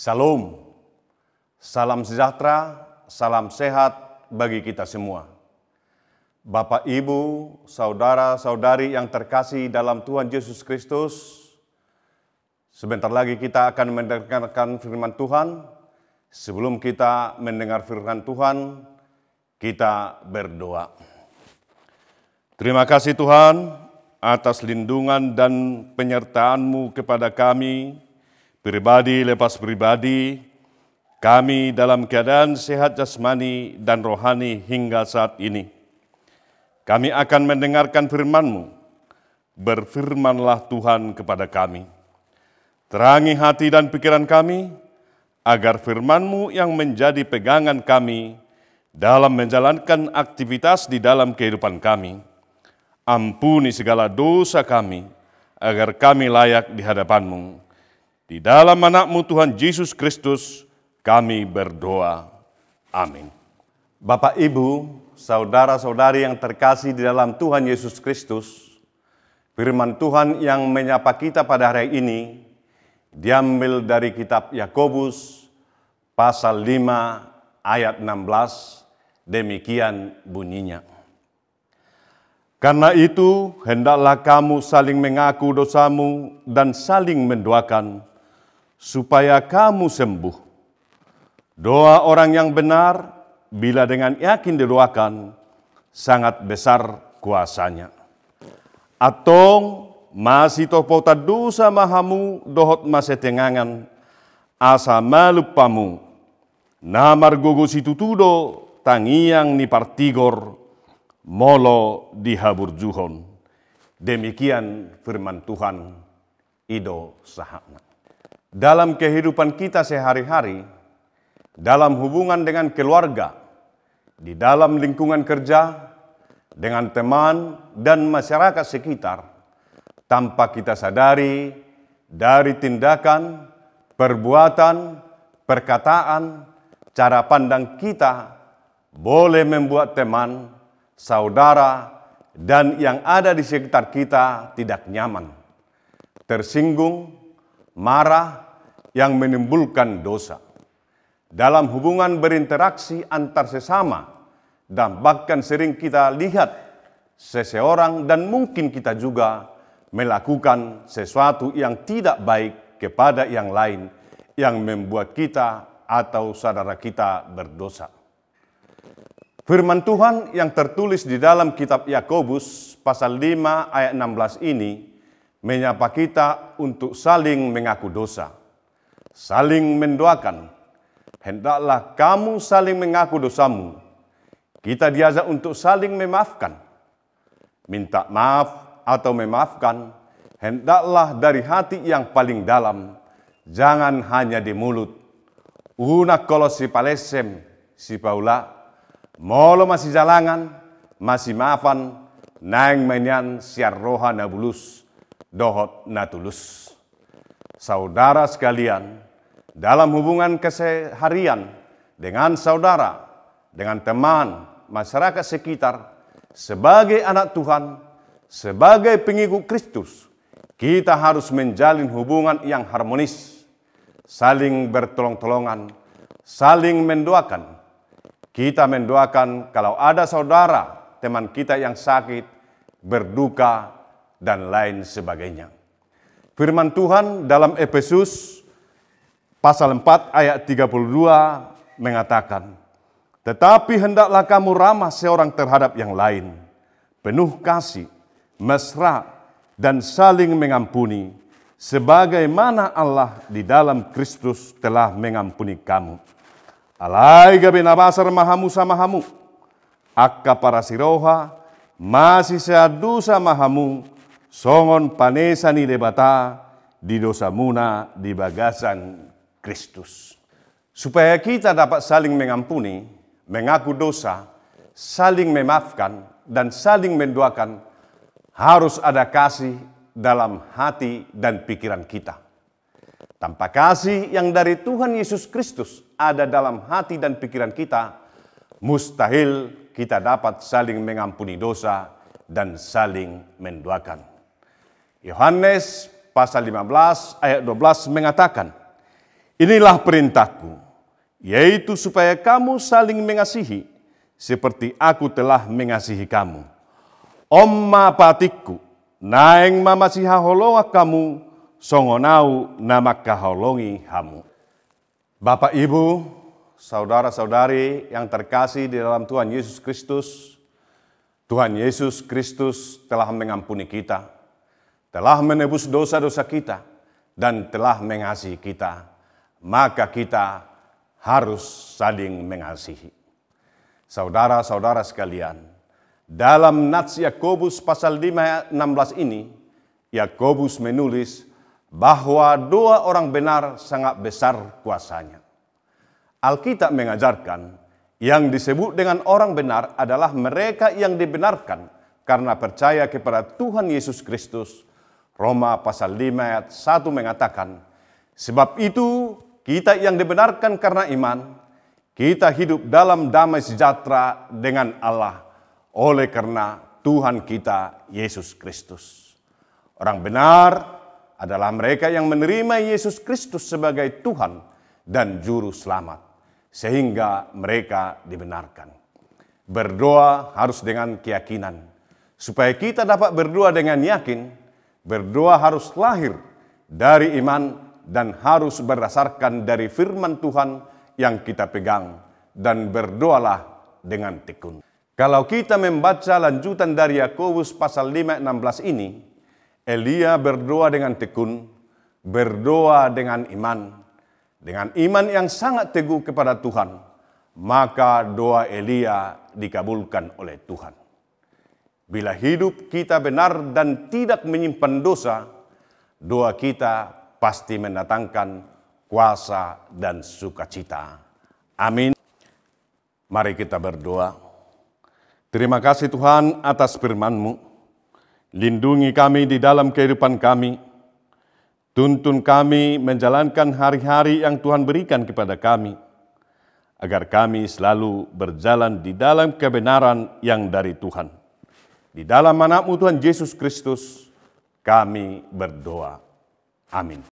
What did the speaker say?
Shalom, salam sejahtera, salam sehat bagi kita semua. Bapak, Ibu, saudara-saudari yang terkasih dalam Tuhan Yesus Kristus, sebentar lagi kita akan mendengarkan firman Tuhan. Sebelum kita mendengar firman Tuhan, kita berdoa. Terima kasih Tuhan atas lindungan dan penyertaan-Mu kepada kami, pribadi lepas pribadi, kami dalam keadaan sehat jasmani dan rohani hingga saat ini. Kami akan mendengarkan firman-Mu. Berfirmanlah Tuhan kepada kami. Terangi hati dan pikiran kami, agar firman-Mu yang menjadi pegangan kami dalam menjalankan aktivitas di dalam kehidupan kami. Ampuni segala dosa kami, agar kami layak di hadapan-Mu. Di dalam anak-Mu Tuhan Yesus Kristus, kami berdoa. Amin. Bapak, Ibu, saudara-saudari yang terkasih di dalam Tuhan Yesus Kristus, firman Tuhan yang menyapa kita pada hari ini, diambil dari kitab Yakobus, pasal 5, ayat 16, demikian bunyinya. Karena itu, hendaklah kamu saling mengaku dosamu dan saling mendoakan, supaya kamu sembuh. Doa orang yang benar, bila dengan yakin didoakan, sangat besar kuasanya. Atong masih topota dosa mahamu dohot masetengangan, asa malupamu, namar gogo situtudo, tangiang ni partigor, molo dihaburjuhon. Demikian firman Tuhan, ido sahana. Dalam kehidupan kita sehari-hari, dalam hubungan dengan keluarga, di dalam lingkungan kerja, dengan teman dan masyarakat sekitar, tanpa kita sadari dari tindakan, perbuatan, perkataan, cara pandang kita boleh membuat teman, saudara, dan yang ada di sekitar kita tidak nyaman, tersinggung, marah, yang menimbulkan dosa. Dalam hubungan berinteraksi antar sesama, dan bahkan sering kita lihat seseorang dan mungkin kita juga melakukan sesuatu yang tidak baik kepada yang lain, yang membuat kita atau saudara kita berdosa. Firman Tuhan yang tertulis di dalam kitab Yakobus pasal 5 ayat 16 ini menyapa kita untuk saling mengaku dosa, saling mendoakan. Hendaklah kamu saling mengaku dosamu. Kita diajak untuk saling memaafkan. Minta maaf atau memaafkan, hendaklah dari hati yang paling dalam, jangan hanya di mulut. Unak kalau si palesem, si paula, molo masih jalangan, masih maafan, nang menyan siar roha nabulus, dohot natulus. Saudara sekalian, dalam hubungan keseharian dengan saudara, dengan teman, masyarakat sekitar, sebagai anak Tuhan, sebagai pengikut Kristus, kita harus menjalin hubungan yang harmonis, saling bertolong-tolongan, saling mendoakan. Kita mendoakan kalau ada saudara, teman kita yang sakit, berduka, dan lain sebagainya. Firman Tuhan dalam Efesus pasal 4 ayat 32 mengatakan, tetapi hendaklah kamu ramah seorang terhadap yang lain, penuh kasih, mesra, dan saling mengampuni, sebagaimana Allah di dalam Kristus telah mengampuni kamu. Alai gabe nabasar mahamu samahamu, akka para siroha, masih seadusa mahamu, songon panesa ni debata, di dosa muna di bagasan Kristus. Supaya kita dapat saling mengampuni, mengaku dosa, saling memaafkan, dan saling mendoakan, harus ada kasih dalam hati dan pikiran kita. Tanpa kasih yang dari Tuhan Yesus Kristus ada dalam hati dan pikiran kita, mustahil kita dapat saling mengampuni dosa dan saling mendoakan. Yohanes pasal 15 ayat 12 mengatakan, Inilah perintahku, yaitu supaya kamu saling mengasihi, seperti aku telah mengasihi kamu. Omma patikku, naeng mamasiha holoa kamu, songonau namaka holongi hamu. Bapak, Ibu, saudara-saudari yang terkasih di dalam Tuhan Yesus Kristus, Tuhan Yesus Kristus telah mengampuni kita, telah menebus dosa-dosa kita, dan telah mengasihi kita. Maka kita harus saling mengasihi. Saudara-saudara sekalian, dalam Nats Yakobus pasal 5 ayat 16 ini, Yakobus menulis bahwa doa orang benar sangat besar kuasanya. Alkitab mengajarkan yang disebut dengan orang benar adalah mereka yang dibenarkan karena percaya kepada Tuhan Yesus Kristus. Roma pasal 5 ayat 1 mengatakan, sebab itu kita yang dibenarkan karena iman, kita hidup dalam damai sejahtera dengan Allah oleh karena Tuhan kita Yesus Kristus. Orang benar adalah mereka yang menerima Yesus Kristus sebagai Tuhan dan Juru Selamat, sehingga mereka dibenarkan. Berdoa harus dengan keyakinan. Supaya kita dapat berdoa dengan yakin, berdoa harus lahir dari iman dan harus berdasarkan dari firman Tuhan yang kita pegang, dan berdoalah dengan tekun. Kalau kita membaca lanjutan dari Yakobus pasal 5 ayat 16 ini, Elia berdoa dengan tekun, berdoa dengan iman yang sangat teguh kepada Tuhan, maka doa Elia dikabulkan oleh Tuhan. Bila hidup kita benar dan tidak menyimpan dosa, doa kita pasti mendatangkan kuasa dan sukacita. Amin. Mari kita berdoa. Terima kasih Tuhan atas firman-Mu. Lindungi kami di dalam kehidupan kami. Tuntun kami menjalankan hari-hari yang Tuhan berikan kepada kami, agar kami selalu berjalan di dalam kebenaran yang dari Tuhan. Di dalam nama Tuhan Yesus Kristus, kami berdoa. Amin.